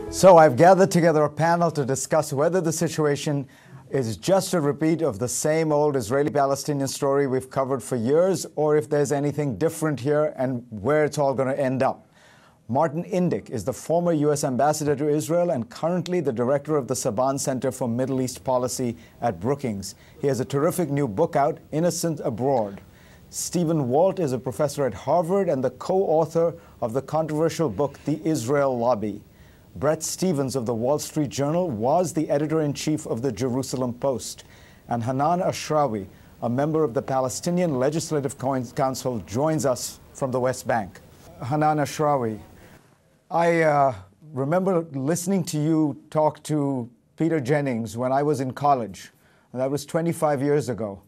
So I've gathered together a panel to discuss whether the situation is just a repeat of the same old Israeli-Palestinian story we've covered for years, or if there's anything different here and where it's all going to end up. Martin Indyk is the former U.S. ambassador to Israel and currently the director of the Saban Center for Middle East Policy at Brookings. He has a terrific new book out, Innocent Abroad. Stephen Walt is a professor at Harvard and the co-author of the controversial book, The Israel Lobby. Bret Stephens of the Wall Street Journal was the editor-in-chief of the Jerusalem Post. And Hanan Ashrawi, a member of the Palestinian Legislative Council, joins us from the West Bank. Hanan Ashrawi, I remember listening to you talk to Peter Jennings when I was in college, and that was 25 years ago.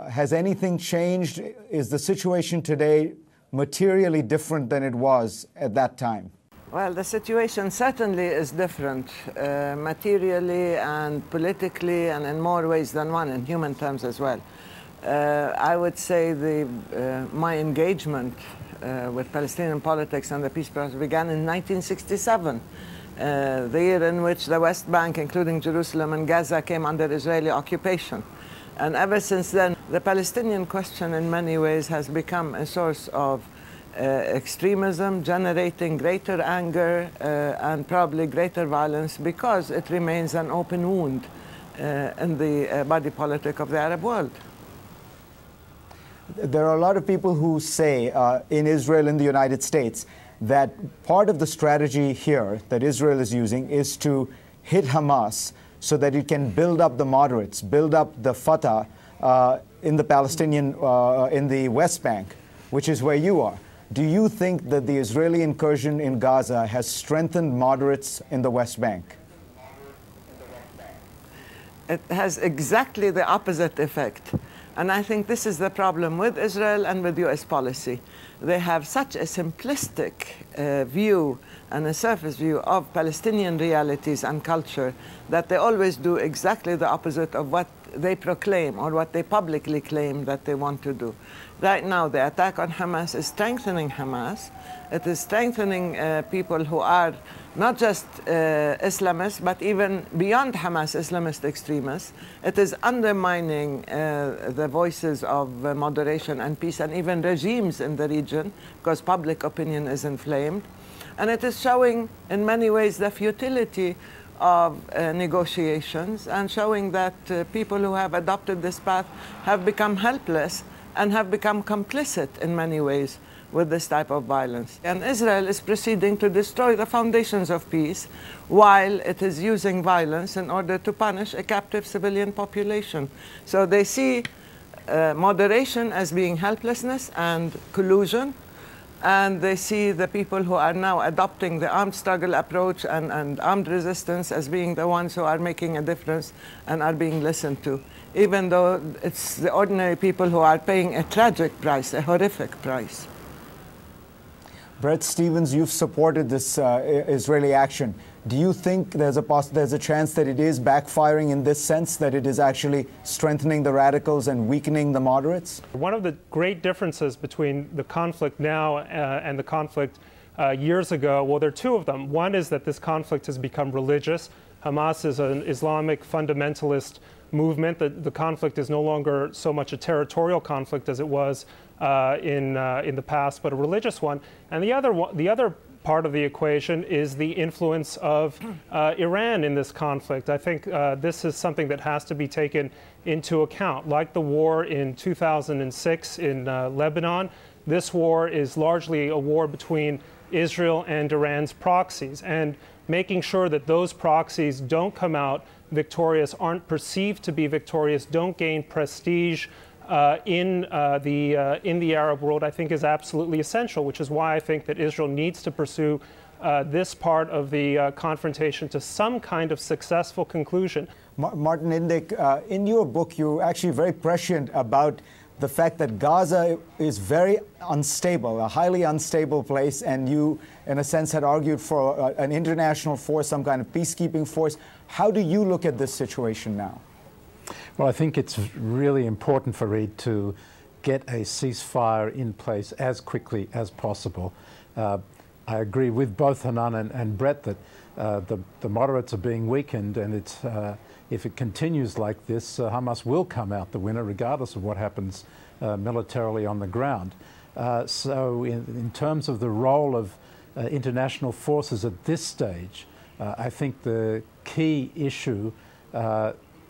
Has anything changed? Is the situation today materially different than it was at that time? Well, the situation certainly is different, materially and politically, and in more ways than one, in human terms as well. I would say my engagement with Palestinian politics and the peace process began in 1967, the year in which the West Bank, including Jerusalem and Gaza, came under Israeli occupation. And ever since then, the Palestinian question in many ways has become a source of extremism, generating greater anger and probably greater violence because it remains an open wound in the body politic of the Arab world. There are a lot of people who say in Israel and the United States that part of the strategy here that Israel is using is to hit Hamas so that it can build up the moderates, build up the Fatah in the Palestinian, in the West Bank, which is where you are. Do you think that the Israeli incursion in Gaza has strengthened moderates in the West Bank? It has exactly the opposite effect. And I think this is the problem with Israel and with U.S. policy. They have such a simplistic view and a surface view of Palestinian realities and culture that they always do exactly the opposite of what they proclaim or what they publicly claim that they want to do. Right now, the attack on Hamas is strengthening Hamas. It is strengthening people who are not just Islamists, but even beyond Hamas Islamist extremists. It is undermining the voices of moderation and peace and even regimes in the region because public opinion is inflamed. And it is showing in many ways the futility of negotiations and showing that people who have adopted this path have become helpless and have become complicit in many ways with this type of violence. And Israel is proceeding to destroy the foundations of peace while it is using violence in order to punish a captive civilian population. So they see moderation as being helplessness and collusion, and they see the people who are now adopting the armed struggle approach and armed resistance as being the ones who are making a difference and are being listened to, even though it's the ordinary people who are paying a tragic price, a horrific price. Bret Stephens, you've supported this Israeli action. Do you think there's a chance that it is backfiring in this sense, that it is actually strengthening the radicals and weakening the moderates? One of the great differences between the conflict now and the conflict years ago, well, there are two of them. One is that this conflict has become religious. Hamas is an Islamic fundamentalist movement. The conflict is no longer so much a territorial conflict as it was in the past, but a religious one. And the other part of the equation is the influence of Iran in this conflict. I think this is something that has to be taken into account. Like the war in 2006 in Lebanon, this war is largely a war between Israel and Iran's proxies, and making sure that those proxies don't come out victorious, aren't perceived to be victorious, don't gain prestige in the Arab world, I think is absolutely essential, which is why I think that Israel needs to pursue this part of the confrontation to some kind of successful conclusion. Martin Indyk, in your book, you're actually very prescient about the fact that Gaza is very unstable, a highly unstable place, and you, in a sense, had argued for an international force, some kind of peacekeeping force. How do you look at this situation now? Well, I think it's really important for Reed to get a ceasefire in place as quickly as possible. I agree with both Hanan and Brett that the moderates are being weakened, and if it continues like this, Hamas will come out the winner regardless of what happens militarily on the ground. So in terms of the role of international forces at this stage, I think the key issue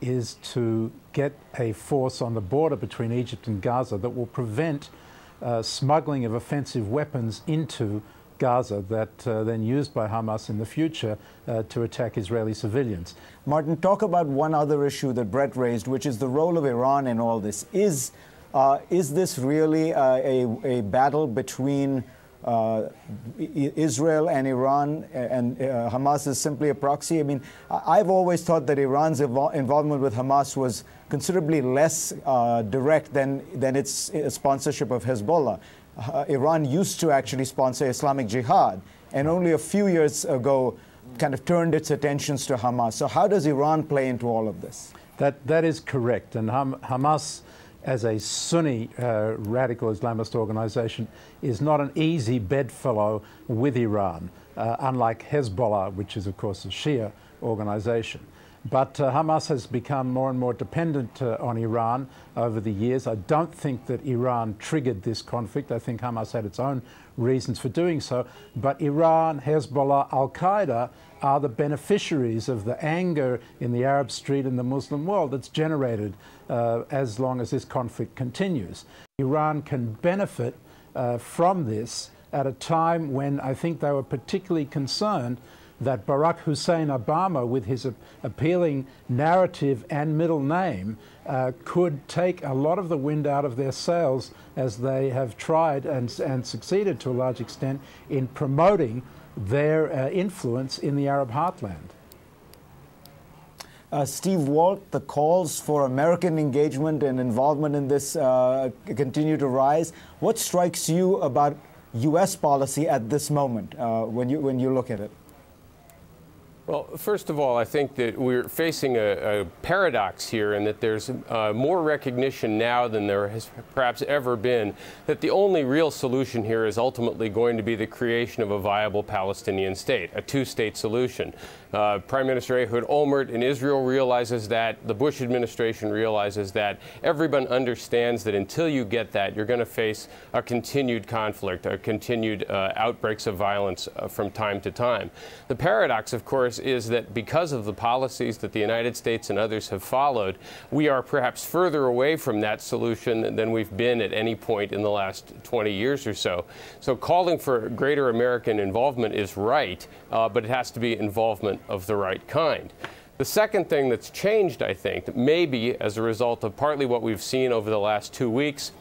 is to get a force on the border between Egypt and Gaza that will prevent smuggling of offensive weapons into Gaza that then used by Hamas in the future to attack Israeli civilians. Martin, talk about one other issue that Brett raised, which is the role of Iran in all this. Is this really a battle between Israel and Iran, and Hamas is simply a proxy? I mean, I've always thought that Iran's involvement with Hamas was considerably less direct than its sponsorship of Hezbollah. Iran used to actually sponsor Islamic Jihad, and only a few years ago kind of turned its attentions to Hamas. So how does Iran play into all of this? That is correct. And Hamas, as a Sunni radical Islamist organization, is not an easy bedfellow with Iran, unlike Hezbollah, which is, of course, a Shia organization. But Hamas has become more and more dependent on Iran over the years. I don't think that Iran triggered this conflict. I think Hamas had its own reasons for doing so. But Iran, Hezbollah, Al-Qaeda are the beneficiaries of the anger in the Arab street and the Muslim world that's generated as long as this conflict continues. Iran can benefit from this at a time when I think they were particularly concerned that Barack Hussein Obama, with his appealing narrative and middle name, could take a lot of the wind out of their sails as they have tried and succeeded to a large extent in promoting their influence in the Arab heartland. Steve Walt, the calls for American engagement and involvement in this continue to rise. What strikes you about U.S. policy at this moment when you look at it? Well, first of all, I think that we're facing a paradox here in that there's more recognition now than there has perhaps ever been that the only real solution here is ultimately going to be the creation of a viable Palestinian state, a two-state solution. Prime Minister Ehud Olmert in Israel realizes that. The Bush administration realizes that. Everyone understands that until you get that, you're going to face a continued conflict, a continued outbreaks of violence from time to time. The paradox, of course, is that because of the policies that the United States and others have followed, we are perhaps further away from that solution than we've been at any point in the last 20 years or so. So calling for greater American involvement is right, but it has to be involvement of the right kind. The second thing that's changed, I think, maybe as a result of partly what we've seen over the last 2 weeks,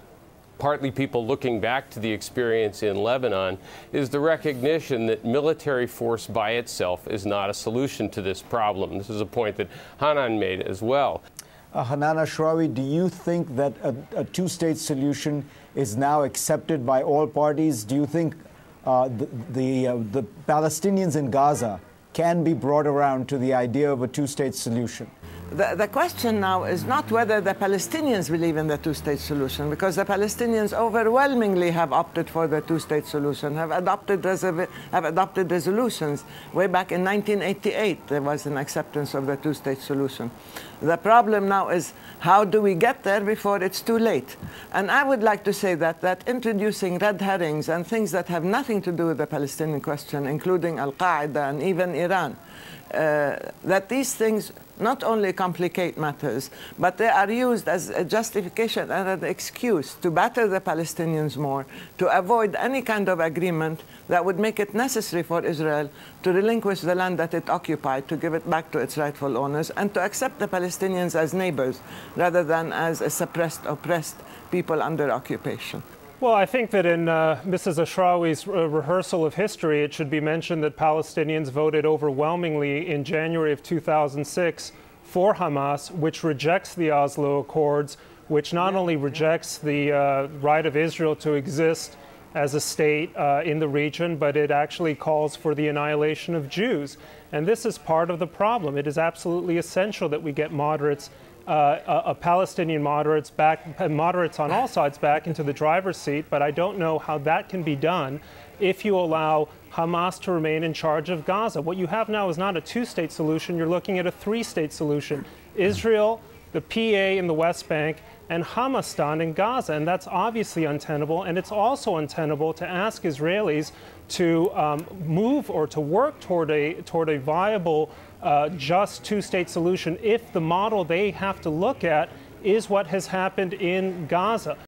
partly people looking back to the experience in Lebanon, is the recognition that military force by itself is not a solution to this problem. This is a point that Hanan made as well. Hanan Ashrawi, do you think that a two-state solution is now accepted by all parties? Do you think the Palestinians in Gaza can be brought around to the idea of a two-state solution? The question now is not whether the Palestinians believe in the two-state solution, because the Palestinians overwhelmingly have opted for the two-state solution, have adopted resolutions. Way back in 1988, there was an acceptance of the two-state solution. The problem now is how do we get there before it's too late? And I would like to say that introducing red herrings and things that have nothing to do with the Palestinian question, including Al-Qaeda and even Iran, that these things not only complicate matters, but they are used as a justification and an excuse to batter the Palestinians more, to avoid any kind of agreement that would make it necessary for Israel to relinquish the land that it occupied, to give it back to its rightful owners, and to accept the Palestinians as neighbors rather than as a suppressed, oppressed people under occupation. Well, I think that in Mrs. Ashrawi's rehearsal of history, it should be mentioned that Palestinians voted overwhelmingly in January of 2006 for Hamas, which rejects the Oslo Accords, which not only rejects the right of Israel to exist as a state in the region, but it actually calls for the annihilation of Jews. And this is part of the problem. It is absolutely essential that we get moderates, Palestinian moderates back, moderates on all sides back into the driver's seat, but I don't know how that can be done if you allow Hamas to remain in charge of Gaza. What you have now is not a two-state solution. You're looking at a three-state solution. Israel, the PA in the West Bank, and Hamastan in Gaza. And that's obviously untenable. And it's also untenable to ask Israelis to move or to work toward a viable, just two-state solution if the model they have to look at is what has happened in Gaza.